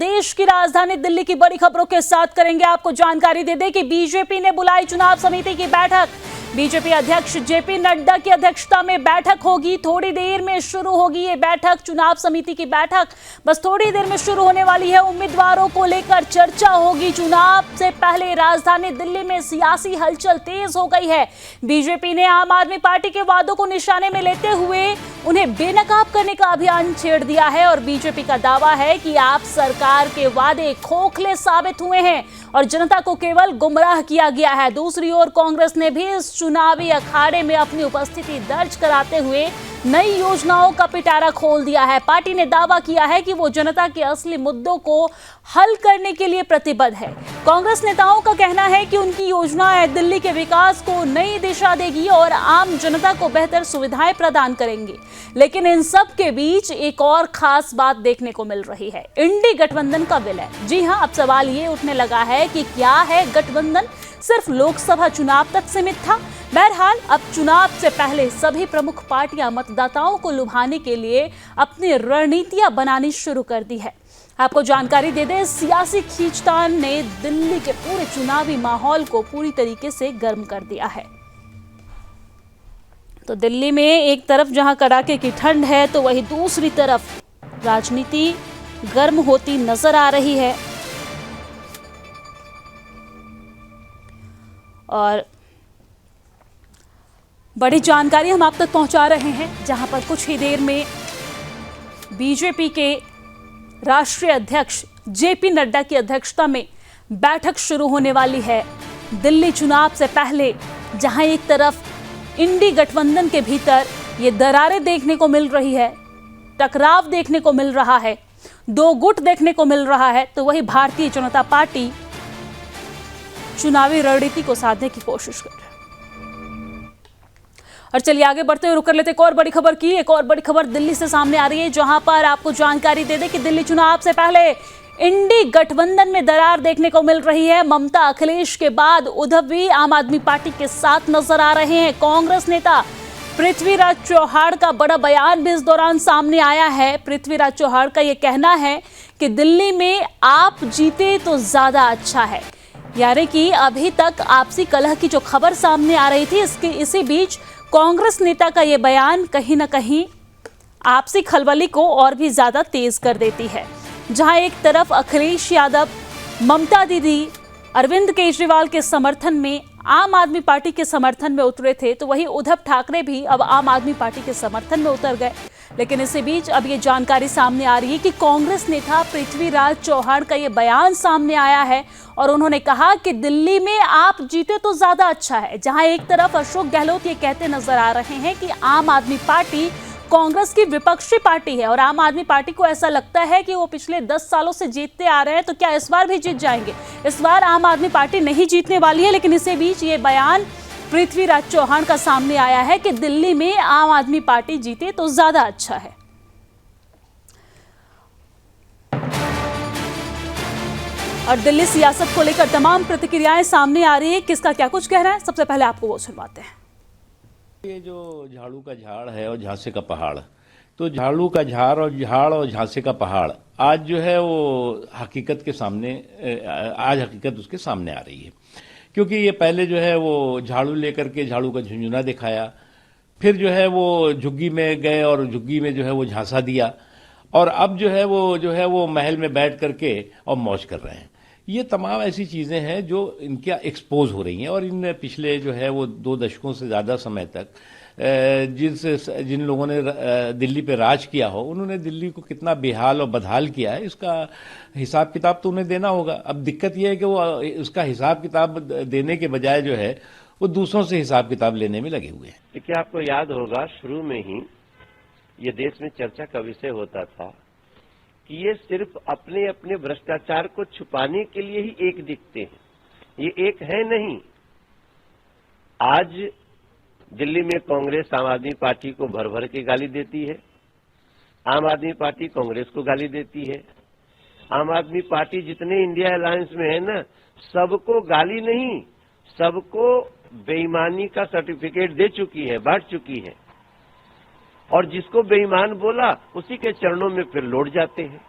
देश की राजधानी दिल्ली की बड़ी खबरों के साथ करेंगे आपको जानकारी दे दें कि बीजेपी ने बुलाई चुनाव समिति की बैठक। बीजेपी अध्यक्ष जेपी नड्डा की अध्यक्षता में बैठक होगी। थोड़ी देर में शुरू होगी ये बैठक, चुनाव समिति की बैठक बस थोड़ी देर में शुरू होने वाली है। उम्मीदवारों को लेकर चर्चा होगी। चुनाव से पहले राजधानी दिल्ली में सियासी हलचल तेज हो गई है। बीजेपी ने आम आदमी पार्टी के वादों को निशाने में लेते हुए उन्हें बेनकाब करने का अभियान छेड़ दिया है और बीजेपी का दावा है कि आप सरकार के वादे खोखले साबित हुए हैं और जनता को केवल गुमराह किया गया है। दूसरी ओर कांग्रेस ने भी इस चुनावी अखाड़े में अपनी उपस्थिति दर्ज कराते हुए नई योजनाओं का पिटारा खोल दिया है। पार्टी ने दावा किया है कि वो जनता के असली मुद्दों को हल करने के लिए प्रतिबद्ध है। कांग्रेस नेताओं का कहना है कि उनकी योजनाएं दिल्ली के विकास को नई दिशा देगी और आम जनता को बेहतर सुविधाएं प्रदान करेंगी। लेकिन इन सब के बीच एक और खास बात देखने को मिल रही है, इंडी गठबंधन का विलय। जी हां, अब सवाल ये उठने लगा है कि क्या है गठबंधन सिर्फ लोकसभा चुनाव तक सीमित था? बहरहाल अब चुनाव से पहले सभी प्रमुख पार्टियां मतदाताओं को लुभाने के लिए अपनी रणनीतियां बनानी शुरू कर दी है। आपको जानकारी दे दें, सियासी खींचतान ने दिल्ली के पूरे चुनावी माहौल को पूरी तरीके से गर्म कर दिया है। तो दिल्ली में एक तरफ जहां कड़ाके की ठंड है तो वहीं दूसरी तरफ राजनीति गर्म होती नजर आ रही है और बड़ी जानकारी हम आप तक पहुंचा रहे हैं, जहां पर कुछ ही देर में बीजेपी के राष्ट्रीय अध्यक्ष जेपी नड्डा की अध्यक्षता में बैठक शुरू होने वाली है दिल्ली चुनाव से पहले, जहां एक तरफ इंडी गठबंधन के भीतर ये दरारें देखने को मिल रही है, टकराव देखने को मिल रहा है, दो गुट देखने को मिल रहा है, तो वही भारतीय जनता पार्टी चुनावी रणनीति को साधने की कोशिश कर रही है। और चलिए आगे बढ़ते हुए रुक कर लेते एक और बड़ी खबर की। एक और बड़ी खबर दिल्ली से सामने आ रही है, जहां पर आपको जानकारी दे दें कि दिल्ली चुनाव से पहले इंडी गठबंधन में दरार देखने को मिल रही है। ममता अखिलेश के बाद उद्धव भी आम आदमी पार्टी के साथ नजर आ रहे हैं। कांग्रेस नेता पृथ्वीराज चौहान का बड़ा बयान भी इस दौरान सामने आया है। पृथ्वीराज चौहान का यह कहना है कि दिल्ली में आप जीते तो ज्यादा अच्छा है, यानी कि अभी तक आपसी कलह की जो खबर सामने आ रही थी, इसी बीच कांग्रेस नेता का यह बयान कहीं ना कहीं आपसी खलबली को और भी ज्यादा तेज कर देती है। जहां एक तरफ अखिलेश यादव, ममता दीदी अरविंद केजरीवाल के समर्थन में आम आदमी पार्टी के समर्थन में उतरे थे, तो वहीं उद्धव ठाकरे भी अब आम आदमी पार्टी के समर्थन में उतर गए। लेकिन इसी बीच अब ये जानकारी सामने आ रही है कि कांग्रेस नेता पृथ्वीराज चौहान का ये बयान सामने आया है और उन्होंने कहा कि दिल्ली में आप जीते तो ज्यादा अच्छा है। जहां एक तरफ अशोक गहलोत ये कहते नजर आ रहे हैं कि आम आदमी पार्टी कांग्रेस की विपक्षी पार्टी है और आम आदमी पार्टी को ऐसा लगता है कि वो पिछले 10 सालों से जीतते आ रहे हैं, तो क्या इस बार भी जीत जाएंगे? इस बार आम आदमी पार्टी नहीं जीतने वाली है। लेकिन इसी बीच ये बयान पृथ्वीराज चौहान का सामने आया है कि दिल्ली में आम आदमी पार्टी जीते तो ज्यादा अच्छा है। और दिल्ली सियासत को लेकर तमाम प्रतिक्रियाएं सामने आ रही है। किसका क्या कुछ कह रहा है, सबसे पहले आपको वो सुनवाते हैं। ये जो झाड़ू का झाड़ है और झांसे का पहाड़, तो झाड़ू का झाड़ और झांसे का पहाड़ आज जो है वो हकीकत के सामने, आज हकीकत उसके सामने आ रही है। क्योंकि ये पहले जो है वो झाड़ू लेकर के झाड़ू का झुंझुना दिखाया, फिर जो है वो झुग्गी में गए और झुग्गी में जो है वो झांसा दिया, और अब जो है वो महल में बैठ करके और मौज कर रहे हैं। ये तमाम ऐसी चीज़ें हैं जो इनके एक्सपोज हो रही हैं। और इन पिछले जो है वो 2 दशकों से ज़्यादा समय तक जिन लोगों ने दिल्ली पे राज किया हो, उन्होंने दिल्ली को कितना बेहाल और बदहाल किया है, इसका हिसाब किताब तो उन्हें देना होगा। अब दिक्कत यह है कि वो उसका हिसाब किताब देने के बजाय जो है वो दूसरों से हिसाब किताब लेने में लगे हुए हैं। देखिए, आपको याद होगा शुरू में ही ये देश में चर्चा का विषय होता था कि ये सिर्फ अपने अपने भ्रष्टाचार को छुपाने के लिए ही एक दिखते हैं, ये एक है नहीं। आज दिल्ली में कांग्रेस आम आदमी पार्टी को भर भर के गाली देती है, आम आदमी पार्टी कांग्रेस को गाली देती है। आम आदमी पार्टी जितने इंडिया अलायंस में है ना, सबको गाली नहीं, सबको बेईमानी का सर्टिफिकेट दे चुकी है, बांट चुकी है। और जिसको बेईमान बोला उसी के चरणों में फिर लौट जाते हैं।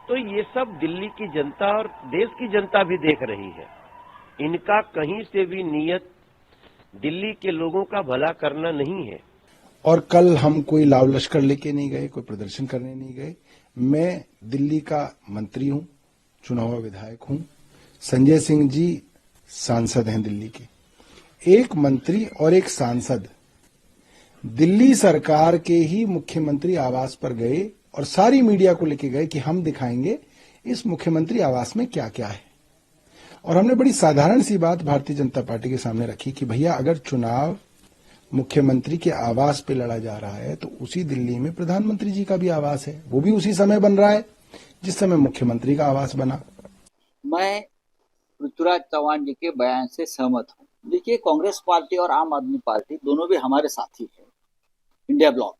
तो ये सब दिल्ली की जनता और देश की जनता भी देख रही है। इनका कहीं से भी नियत दिल्ली के लोगों का भला करना नहीं है। और कल हम कोई लाव लश्कर लेके नहीं गए, कोई प्रदर्शन करने नहीं गए। मैं दिल्ली का मंत्री हूं, चुना हुआ विधायक हूं। संजय सिंह जी सांसद हैं दिल्ली के। एक मंत्री और एक सांसद दिल्ली सरकार के ही मुख्यमंत्री आवास पर गए और सारी मीडिया को लेके गए कि हम दिखाएंगे इस मुख्यमंत्री आवास में क्या क्या है। और हमने बड़ी साधारण सी बात भारतीय जनता पार्टी के सामने रखी कि भैया अगर चुनाव मुख्यमंत्री के आवास पे लड़ा जा रहा है तो उसी दिल्ली में प्रधानमंत्री जी का भी आवास है, वो भी उसी समय बन रहा है जिस समय मुख्यमंत्री का आवास बना। मैं पृथ्वीराज चौहान जी के बयान से सहमत हूँ। देखिए, कांग्रेस पार्टी और आम आदमी पार्टी दोनों भी हमारे साथी है, इंडिया ब्लॉक।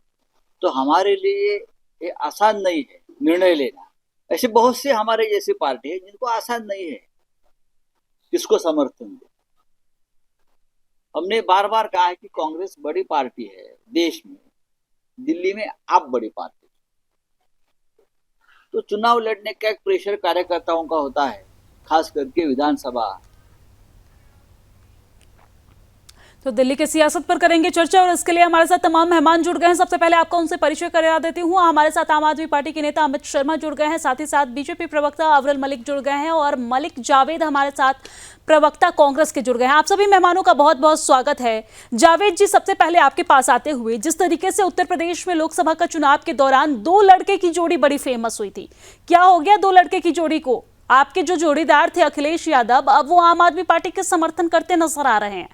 तो हमारे लिए ये आसान नहीं है निर्णय लेना। ऐसे बहुत से हमारे जैसी पार्टी है जिनको आसान नहीं है किसको समर्थन दे। हमने बार बार कहा है कि कांग्रेस बड़ी पार्टी है देश में, दिल्ली में आप बड़ी पार्टी। तो चुनाव लड़ने का एक प्रेशर कार्यकर्ताओं का होता है, खास करके विधानसभा। तो दिल्ली की सियासत पर करेंगे चर्चा और इसके लिए हमारे साथ तमाम मेहमान जुड़ गए हैं। सबसे पहले आपका उनसे परिचय करा देती हूँ। हमारे साथ आम आदमी पार्टी के नेता अमित शर्मा जुड़ गए हैं, साथ ही साथ बीजेपी प्रवक्ता अविरल मलिक जुड़ गए हैं और मलिक जावेद हमारे साथ प्रवक्ता कांग्रेस के जुड़ गए हैं। आप सभी मेहमानों का बहुत बहुत स्वागत है। जावेद जी, सबसे पहले आपके पास आते हुए, जिस तरीके से उत्तर प्रदेश में लोकसभा का चुनाव के दौरान दो लड़के की जोड़ी बड़ी फेमस हुई थी, क्या हो गया दो लड़के की जोड़ी को? आपके जो जोड़ीदार थे अखिलेश यादव, अब वो आम आदमी पार्टी के समर्थन करते नजर आ रहे हैं।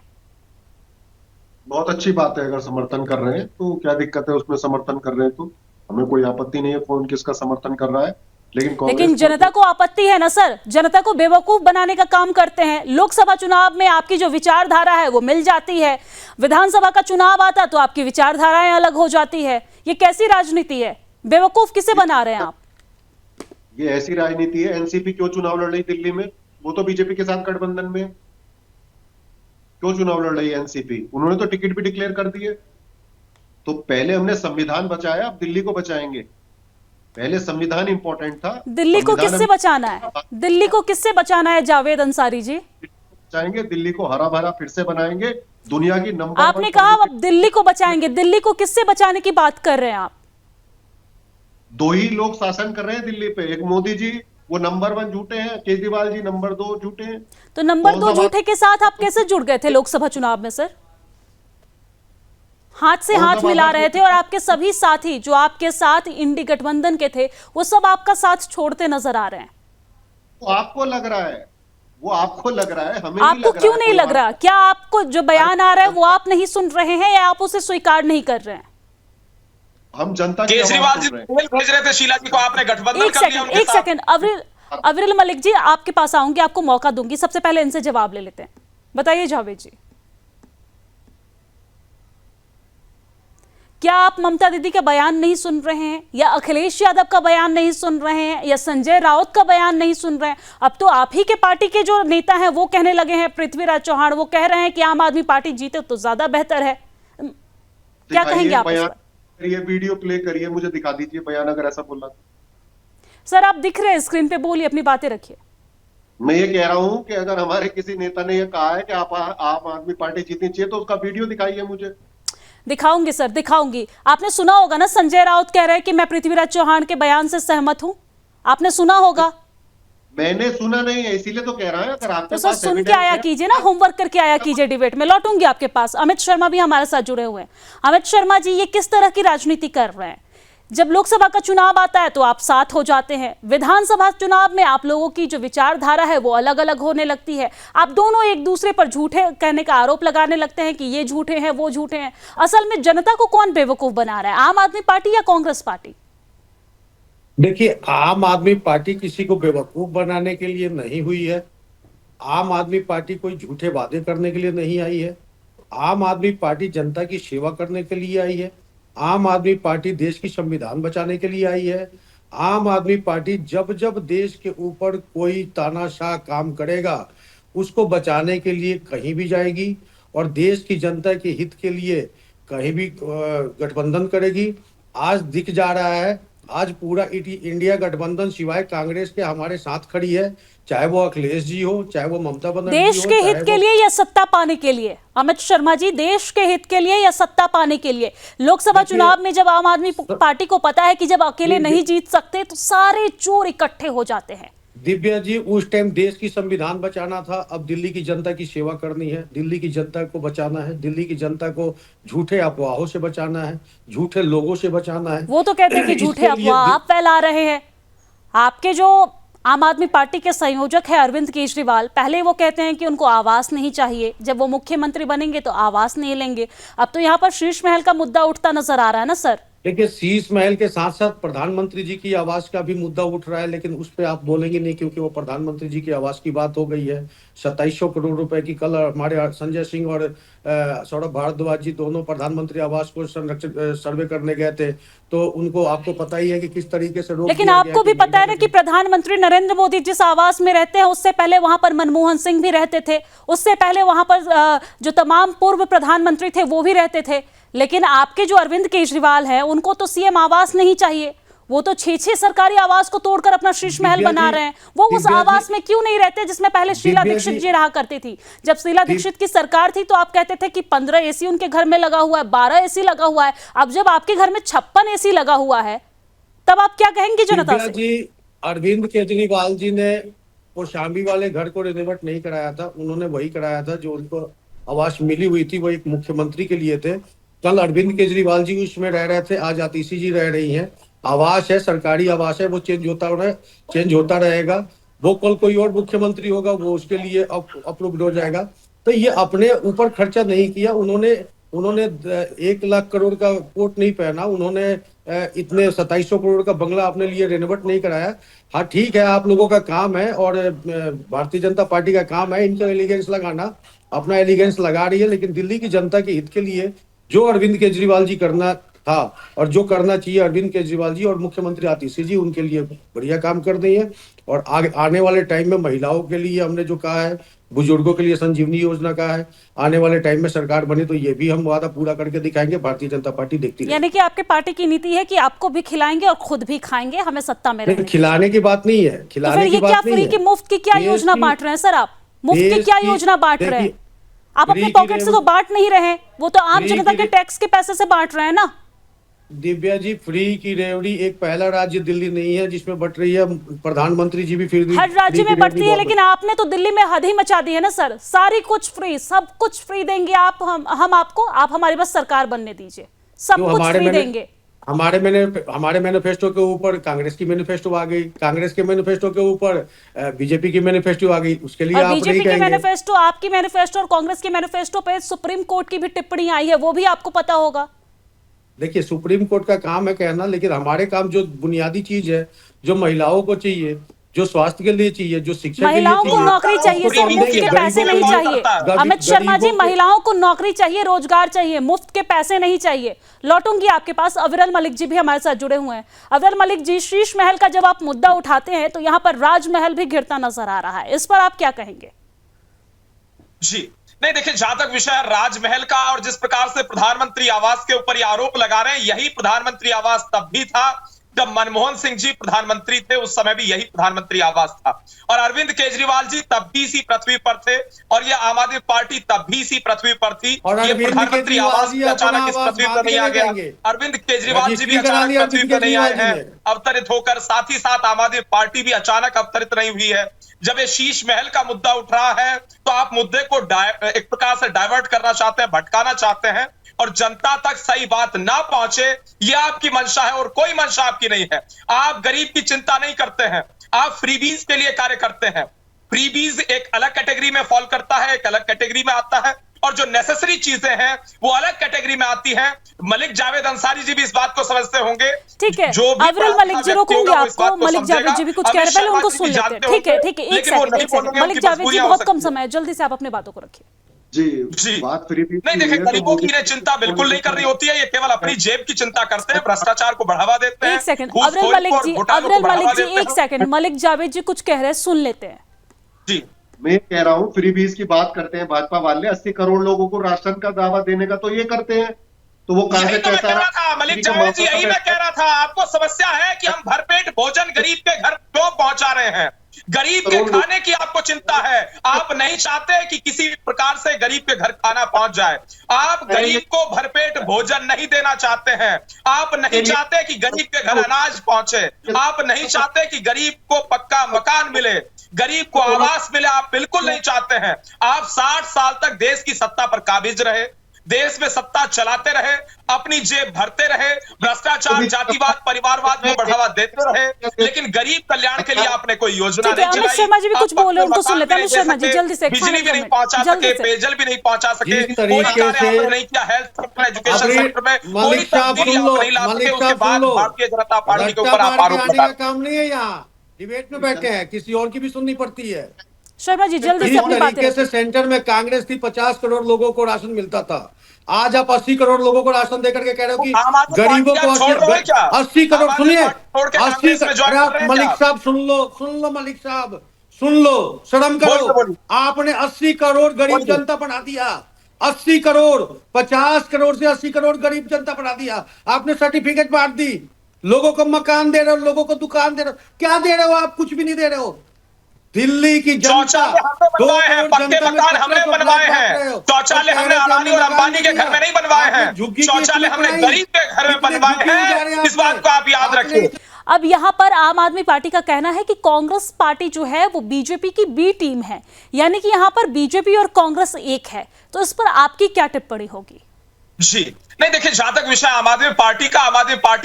बहुत अच्छी बात है, अगर समर्थन कर रहे हैं तो क्या दिक्कत है उसमें। समर्थन कर रहे हैं तो हमें कोई आपत्ति नहीं है कौन किसका समर्थन कर रहा है। लेकिन जनता को आपत्ति है ना सर, जनता को बेवकूफ बनाने का काम करते हैं। लोकसभा चुनाव में आपकी जो विचारधारा है वो मिल जाती है, विधानसभा का चुनाव आता तो आपकी विचारधाराएं अलग हो जाती है। ये कैसी राजनीति है? बेवकूफ किसे बना रहे हैं आप? ये ऐसी राजनीति है। एनसीपी क्यों चुनाव लड़ रही दिल्ली में? वो तो बीजेपी के साथ गठबंधन में। क्यों चुनाव लड़ रही है एनसीपी? उन्होंने तो टिकट भी डिक्लेयर कर दिए। तो पहले हमने संविधान बचाया, अब दिल्ली को बचाएंगे। पहले संविधान इंपॉर्टेंट था। दिल्ली को किससे बचाना है? दिल्ली को किससे बचाना है जावेद अंसारी जी? बचाएंगे दिल्ली को, हरा भरा फिर से बनाएंगे। दुनिया की नंबर आपने कहा अब दिल्ली को बचाएंगे, दिल्ली को किससे बचाने की बात कर रहे हैं आप? दो ही लोग शासन कर रहे हैं दिल्ली पे, एक मोदी जी, वो नंबर 1 झूठे हैं, केजरीवाल जी नंबर 2 झूठे हैं। तो नंबर 2 झूठे के साथ आप कैसे जुड़ गए थे लोकसभा चुनाव में सर? हाथ से हाथ मिला रहे थे और आपके सभी साथी जो आपके साथ इंडी गठबंधन के थे वो सब आपका साथ छोड़ते नजर आ रहे हैं। वो आपको लग रहा है, वो आपको लग रहा है, हमें आपको क्यों नहीं लग रहा? क्या आपको जो बयान आ रहा है वो आप नहीं सुन रहे हैं या आप उसे स्वीकार नहीं कर रहे हैं? हम जनता की केजरीवाल जी मेल भेज रहे थे शीला जी को, आपने गठबंधन कर लिया। एक सेकंड अविरल मलिक जी, आपके पास आऊंगी, आपको मौका दूंगी। सबसे पहले इनसे जवाब ले लेते हैं। बताइए जावेद जी, क्या आप ममता दीदी का बयान नहीं सुन रहे हैं, या अखिलेश यादव का बयान नहीं सुन रहे हैं, या संजय राउत का बयान नहीं सुन रहे हैं? अब तो आप ही के पार्टी के जो नेता हैं वो कहने लगे हैं, पृथ्वीराज चौहान, वो कह रहे हैं कि आम आदमी पार्टी जीते तो ज्यादा बेहतर है। क्या कहेंगे आप? ये वीडियो प्ले करिए, मुझे दिखा दीजिए बयान अगर ऐसा बोला। सर आप दिख रहे हैं स्क्रीन पे, बोलिए, अपनी बातें रखिए। मैं ये कह रहा हूं कि अगर हमारे किसी नेता ने ये कहा है कि आप आम आदमी पार्टी जीतनी चाहिए तो उसका वीडियो दिखाइए मुझे। दिखाऊंगी सर, दिखाऊंगी। आपने सुना होगा ना, संजय राउत कह रहे हैं कि मैं पृथ्वीराज चौहान के बयान से सहमत हूं। आपने सुना होगा। मैंने सुना नहीं है, इसीलिए तो कह रहा है। अगर आपके तो सर सुन के आया कीजिए ना, होमवर्क करके आया कीजिए। डिबेट में लौटूंगी आपके पास। अमित शर्मा भी हमारे साथ जुड़े हुए हैं। अमित शर्मा जी, ये किस तरह की राजनीति कर रहे हैं? जब लोकसभा का चुनाव आता है तो आप साथ हो जाते हैं, विधानसभा चुनाव में आप लोगों की जो विचारधारा है वो अलग अलग होने लगती है। आप दोनों एक दूसरे पर झूठे कहने का आरोप लगाने लगते हैं कि ये झूठे हैं, वो झूठे हैं। असल में जनता को कौन बेवकूफ बना रहा है, आम आदमी पार्टी या कांग्रेस पार्टी? देखिए, आम आदमी पार्टी किसी को बेवकूफ बनाने के लिए नहीं हुई है। आम आदमी पार्टी कोई झूठे वादे करने के लिए नहीं आई है। आम आदमी पार्टी जनता की सेवा करने के लिए आई है। आम आदमी पार्टी देश की संविधान बचाने के लिए आई है। आम आदमी पार्टी जब जब देश के ऊपर कोई तानाशाह काम करेगा उसको बचाने के लिए कहीं भी जाएगी और देश की जनता के हित के लिए कहीं भी गठबंधन करेगी। आज दिख जा रहा है आज पूरा इंडिया गठबंधन सिवाय कांग्रेस के हमारे साथ खड़ी है, चाहे वो अखिलेश जी हो, चाहे वो ममता बनर्जी देश हो, के चाहे हित के वो- लिए या सत्ता पाने के लिए? अमित शर्मा जी, देश के हित के लिए या सत्ता पाने के लिए? लोकसभा देखिए- चुनाव में जब आम आदमी पार्टी को पता है कि जब अकेले नहीं जीत सकते तो सारे चोर इकट्ठे हो जाते हैं। दिव्या जी, उस टाइम देश की संविधान बचाना था, अब दिल्ली की जनता की सेवा करनी है, दिल्ली की जनता को बचाना है, दिल्ली की जनता को झूठे अफवाहों से बचाना है, झूठे लोगों से बचाना है। वो तो कहते हैं कि झूठे इसके लिए अफवाह आप फैला रहे हैं। आपके जो आम आदमी पार्टी के संयोजक है अरविंद केजरीवाल, पहले वो कहते हैं कि उनको आवास नहीं चाहिए, जब वो मुख्यमंत्री बनेंगे तो आवास नहीं लेंगे। अब तो यहाँ पर शीश महल का मुद्दा उठता नजर आ रहा है ना सर? देखिए, शीश महल के साथ साथ प्रधानमंत्री जी की आवास का भी मुद्दा उठ रहा है, लेकिन उस पे आप बोलेंगे नहीं क्योंकि वो प्रधानमंत्री जी की आवास की बात हो गई है। 2700 करोड़ रुपए की कल हमारे संजय सिंह और सौरभ भारद्वाज जी दोनों प्रधानमंत्री आवास को सर्वे करने गए थे, तो उनको आपको पता ही है कि किस तरीके से रोक लेकिन दिया आपको गया भी कि पता है ना कि प्रधानमंत्री नरेंद्र मोदी जिस आवास में रहते हैं उससे पहले वहां पर मनमोहन सिंह भी रहते थे, उससे पहले वहां पर जो तमाम पूर्व प्रधानमंत्री थे वो भी रहते थे। लेकिन आपके जो अरविंद केजरीवाल हैं उनको तो सीएम आवास नहीं चाहिए, वो तो 6 सरकारी आवास को तोड़कर अपना शीश महल बना रहे हैं। वो उस आवास में क्यों नहीं रहते जिसमें पहले शीला दीक्षित जी रहा करती थी? जब शीला दीक्षित की सरकार थी तो आप कहते थे कि 15 एसी उनके घर में लगा हुआ है, 12 एसी लगा हुआ है। अब जब आपके घर में 56 एसी लगा हुआ है तब आप क्या कहेंगे जनता से? जी, अरविंद केजरीवाल जी ने वो शामी वाले घर को रिनोवेट नहीं कराया था, उन्होंने वही कराया था जो उनको आवास मिली हुई थी, वो एक मुख्यमंत्री के लिए थे। कल अरविंद केजरीवाल जी उसमें रह रहे थे, आज आतिशी जी रह रही हैं। आवास है, सरकारी आवास है, वो चेंज होता रहेगा। वो कल कोई और मुख्यमंत्री होगा, वो उसके लिए अप्रूव्ड हो जाएगा। तो ये अपने ऊपर खर्चा नहीं किया उन्होंने 1 लाख करोड़ का कोट नहीं पहना, उन्होंने इतने 2700 करोड़ का बंगला अपने लिए रेनोवेट नहीं कराया। हाँ ठीक है, आप लोगों का काम है और भारतीय जनता पार्टी का काम है इनका एलिगेंस लगाना, अपना एलिगेंस लगा रही है, लेकिन दिल्ली की जनता के हित के लिए जो अरविंद केजरीवाल जी करना था और जो करना चाहिए अरविंद केजरीवाल जी और मुख्यमंत्री आतिशी जी उनके लिए बढ़िया काम कर रही है। और आगे आने वाले टाइम में महिलाओं के लिए हमने जो कहा है, बुजुर्गों के लिए संजीवनी योजना का है, आने वाले टाइम में सरकार बनी तो ये भी हम वादा पूरा करके दिखाएंगे। भारतीय जनता पार्टी देखती है। यानी कि आपके पार्टी की नीति है कि आपको भी खिलाएंगे और खुद भी खाएंगे, हमें सत्ता में रहने। खिलाने की बात नहीं है, तो फिर ये क्या फ्री की मुफ्त की क्या योजना बांट रहे हैं सर? आप मुफ्त की क्या योजना बांट रहे हैं? आप अपने पॉकेट से तो बांट नहीं रहे, वो तो आम जनता के टैक्स के पैसे से बांट रहे हैं ना। दिव्या जी, फ्री की रेवड़ी एक पहला राज्य दिल्ली नहीं है जिसमें बट रही है, प्रधानमंत्री जी भी फिर हर राज्य में बढ़ती है, लेकिन आपने तो दिल्ली में हद ही मचा दी है ना सर। सारी कुछ फ्री, सब कुछ फ्री देंगे आप, हम आपको, आप हमारी बस सरकार बनने दीजिए, सब कुछ फ्री देंगे। हमारे मैनिफेस्टो के ऊपर कांग्रेस की मैनिफेस्टो आ गई, कांग्रेस के मैनिफेस्टो के ऊपर बीजेपी की मैनिफेस्टो आ गई, उसके लिए आप बीजेपी की मैनिफेस्टो, आपकी मैनिफेस्टो और कांग्रेस की मैनिफेस्टो पे सुप्रीम कोर्ट की भी टिप्पणी आई है, वो भी आपको पता होगा। देखिए, सुप्रीम कोर्ट का काम है कहना, लेकिन हमारे काम जो बुनियादी चीज है, जो महिलाओं को चाहिए, जो स्वास्थ्य के लिए चाहिए, जो शिक्षा के लिए महिलाओं को नौकरी चाहिए सर, मुफ्त के पैसे नहीं चाहिए। अमित शर्मा जी, महिलाओं को नौकरी चाहिए, रोजगार चाहिए, मुफ्त के पैसे नहीं चाहिए। लौटूंगी आपके पास। अविरल मलिक जी भी हमारे साथ जुड़े हुए हैं। अविरल मलिक जी, शीश महल का जब आप मुद्दा उठाते हैं तो यहाँ पर राजमहल भी गिरता नजर आ रहा है, इस पर आप क्या कहेंगे? जी नहीं, देखिए, जहां तक विषय है राजमहल का और जिस प्रकार से प्रधानमंत्री आवास के ऊपर ये आरोप लगा रहे हैं, यही प्रधानमंत्री आवास तब भी था जब मनमोहन सिंह जी प्रधानमंत्री थे, उस समय भी यही प्रधानमंत्री आवास था। और अरविंद केजरीवाल जी तब भी इसी पृथ्वी पर थे और ये आम आदमी पार्टी तब भी इसी पृथ्वी पर थी। ये प्रधानमंत्री आवास भी अचानक इस पृथ्वी पर नहीं आ गया। अरविंद केजरीवाल जी भी अचानक पृथ्वी पर नहीं आए हैं अवतरित होकर, साथ ही साथ आम आदमी पार्टी भी अचानक अवतरित नहीं हुई है। जब ये शीश महल का मुद्दा उठ रहा है तो आप मुद्दे को एक प्रकार से डाइवर्ट करना चाहते हैं, भटकाना चाहते हैं और जनता तक सही बात ना पहुंचे, ये आपकी मंशा है और कोई मंशा आपकी नहीं है। आप गरीब की चिंता नहीं करते हैं, आप फ्रीबीज के लिए कार्य करते हैं। फ्रीबीज एक अलग कैटेगरी में फॉल करता है, एक अलग कैटेगरी में आता है, और जो नेसेसरी चीजें हैं वो अलग कैटेगरी में आती हैं। मलिक जावेद अंसारी जी भी इस बात को समझते होंगे। ठीक है, जो अविरल मलिक जी, रोकूंगी आपको। मलिक जावेद जी भी कुछ कह रहे हैं, पहले उनको सुन लेते हैं। ठीक है, ठीक है, एक सेकंड। मलिक जावेद जी, बहुत कम समय है, जल्दी से आप अपनी बातों को रखिए। जी बात फ्रीबीज नहीं, देखिए, गरीबों की इन्हें चिंता बिल्कुल नहीं करनी होती है, ये केवल अपनी जेब की चिंता करते हैं, भ्रष्टाचार को बढ़ावा देते हैं। एक सेकंड, अविरल मलिक जी, एक सेकंड, मलिक जावेद जी कुछ कह रहे हैं, सुन लेते हैं। जी, मैं कह रहा हूँ फ्रीबीज की बात करते हैं भाजपा वाले, 80 करोड़ लोगों को राशन का दावा देने का तो ये करते हैं, तो वो कहां से यही तो मैं पैसा कह रहा था मलिक जावेद जी, यही मैं कह रहा था। आपको समस्या है कि हम भरपेट भोजन गरीब के घर क्यों पहुंचा रहे हैं? गरीब के खाने की आपको चिंता है। आप नहीं चाहते कि किसी प्रकार से गरीब के घर खाना पहुंच जाए। आप गरीब को भरपेट भोजन नहीं देना चाहते हैं। आप नहीं चाहते कि गरीब के घर अनाज पहुंचे। आप नहीं चाहते कि गरीब को पक्का मकान मिले, गरीब को आवास मिले। आप बिल्कुल नहीं चाहते हैं। आप 60 साल तक देश की सत्ता पर काबिज रहे, देश में सत्ता चलाते रहे, अपनी जेब भरते रहे, भ्रष्टाचार, जातिवाद, परिवारवाद को बढ़ावा देते रहे, लेकिन गरीब कल्याण के लिए आपने कोई योजना नहीं अमित चलाई। शर्मा जी भी कुछ आप बोले, उनको सुन लेते हैं। अमित पक्के शर्मा जी मकान जल्दी से बिजली भी नहीं पहुंचा सके, पेयजल भी नहीं पहुंचा सके, जिस कोई तरीके कार्य से आपने नहीं किया हेल्थ सेक्टर, एजुकेशन सेक्टर में कोई मलिक साहब तब्दीली सुन लो, आप नहीं ला सके। मलिक उसके साहब बाद सुन लो, भारतीय जनता पार्टी के रट्टा ऊपर आप मार के आरोप आने लगा का काम नहीं है। यहाँ डिबेट में बैठे हैं, किसी और की भी सुननी पड़ती है। शर्मा जी जल्दी से जिस अपनी बातें तरीके से सेंटर में कांग्रेस थी 50 करोड़ लोगों को राशन मिलता था, आज आप 80 करोड़ लोगों को राशन देकर के कह रहे हो कि आम आदमी गरीबों पार्टी को आप छोड़ रहे हो क्या? 80 करोड़। आम आदमी सुनिए, पार्टी छोड़ के 80 कांग्रेस में ज्वाइन कर रहे हैं मलिक क्या? साहब सुन लो मलिक साहब सुन लो, शर्म करो। बोलिए। आपने 80 करोड़ गरीब जनता बना दिया। 80 करोड़, 50 करोड़ से 80 करोड़ गरीब जनता बना दिया। आपने सर्टिफिकेट बांट दी, लोगों को मकान दे रहे हो, लोगों को दुकान दे रहे हो। क्या दे रहे हो आप? कुछ भी नहीं दे रहे हो। दिल्ली की जनता शौचालय हमने बनवाए हैं, पक्के मकान हमने बनवाए हैं। शौचालय हमने अडानी और अंबानी के घर में नहीं बनवाए हैं, शौचालय हमने गरीब के घर में बनवाए हैं। इस बात को आप याद रखिए। अब यहाँ पर आम आदमी पार्टी का कहना है कि कांग्रेस पार्टी जो है वो बीजेपी की बी टीम है, यानी कि यहाँ पर बीजेपी और कांग्रेस एक है। तो इस पर आपकी क्या टिप्पणी होगी? जी नहीं, देखिए, जहां तक विषय आम आदमी पार्टी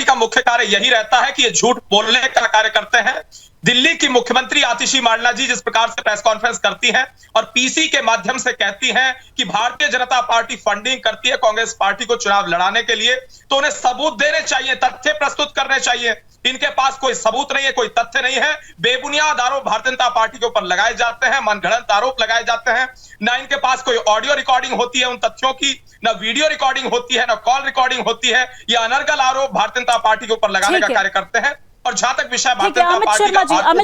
का मुख्य कार्य यही रहता है कि ये झूठ बोलने का कार्य करते हैं। दिल्ली की मुख्यमंत्री आतिशी मार्लेना जी जिस प्रकार से प्रेस कॉन्फ्रेंस करती हैं और पीसी के माध्यम से कहती हैं कि भारतीय जनता पार्टी फंडिंग करती है कांग्रेस पार्टी को चुनाव लड़ाने के लिए, तो उन्हें सबूत देने चाहिए, तथ्य प्रस्तुत करने चाहिए। इनके पास कोई सबूत नहीं है, कोई तथ्य नहीं है। बेबुनियाद आरोप भारतीय जनता पार्टी के ऊपर लगाए जाते हैं, मनगढ़ंत आरोप लगाए जाते हैं। ना इनके पास कोई ऑडियो रिकॉर्डिंग होती है उन तथ्यों की, ना वीडियो रिकॉर्डिंग होती है, ना कॉल रिकॉर्डिंग होती है। ये अनर्गल आरोप भारतीय जनता पार्टी के ऊपर लगाने का कार्य करते हैं। और जहां तक विषय ठीक है अमित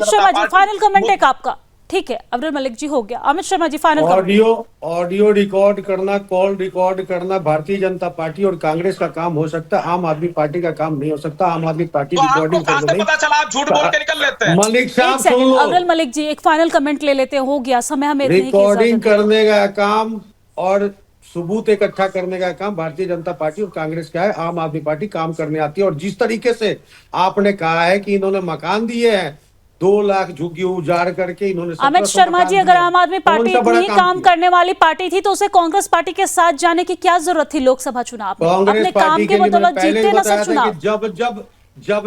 शर्मा जी फाइनल कमेंट एक आपका। ठीक है अब्दुल मलिक जी हो गया। Amit Sharma ji final audio record करना, कॉल रिकॉर्ड करना भारतीय जनता पार्टी और कांग्रेस का काम हो सकता है, आम आदमी पार्टी का काम नहीं हो सकता। आम आदमी पार्टी रिकॉर्डिंग पता चला आप झूठ बोल के निकल लेते हैं। मलिक साहब सुन लो, अब्दुल मलिक जी एक फाइनल कमेंट ले लेते हैं, हो गया समय हमें रिकॉर्डिंग करने का काम और सबूत इकट्ठा करने का काम भारतीय जनता पार्टी और कांग्रेस का है। आम आदमी पार्टी काम करने आती है। और जिस तरीके से आपने कहा है कि इन्होंने मकान दिए हैं, 2 लाख झुग्गी उजाड़ करके इन्होंने। अमित शर्मा जी अगर आम आदमी पार्टी इतनी काम करने वाली पार्टी थी तो उसे कांग्रेस पार्टी के साथ जाने की क्या जरूरत थी लोकसभा चुनाव में? अपने काम के बदौलत जीतते ना सर चुनाव।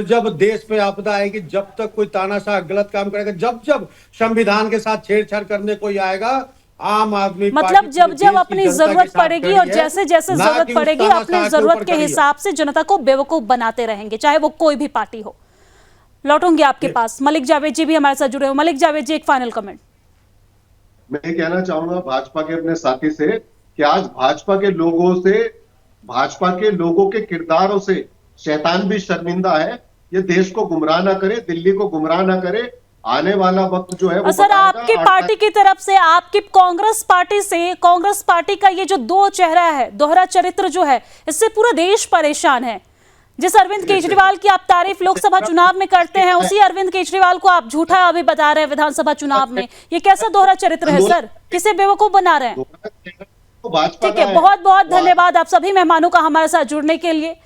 जब देश पे आपदा आएगी, जब तक कोई तानाशाह गलत काम करेगा, जब संविधान के साथ छेड़छाड़ करने कोई आएगा, आम आदमी मतलब जब अपनी जरूरत पड़ेगी और जैसे जैसे जरूरत पड़ेगी अपनी जरूरत के हिसाब से जनता को बेवकूफ बनाते रहेंगे, चाहे वो कोई भी पार्टी हो। लौटूंगी आपके पास। मलिक जावेद जी भी हमारे साथ जुड़े हो। मलिक जावेद जी एक फाइनल कमेंट। मैं कहना चाहूंगा भाजपा के अपने साथी से कि आज भाजपा के लोगों के किरदारों से शैतान भी शर्मिंदा है। ये देश को गुमराह ना करे, दिल्ली को गुमराह ना करे। आने वाला वक्त जो है वो सर आपकी पार्टी की तरफ से, आपकी कांग्रेस पार्टी से, कांग्रेस पार्टी का ये जो दो चेहरा है, दोहरा चरित्र जो है, इससे पूरा देश परेशान है। जिस अरविंद केजरीवाल की आप तारीफ लोकसभा चुनाव में करते हैं, उसी अरविंद केजरीवाल को आप झूठा अभी बता रहे हैं विधानसभा चुनाव में। ये कैसा दोहरा चरित्र है सर? किसे बेवकूफ बना रहे हैं? ठीक है, बहुत बहुत धन्यवाद आप सभी मेहमानों का हमारे साथ जुड़ने के लिए।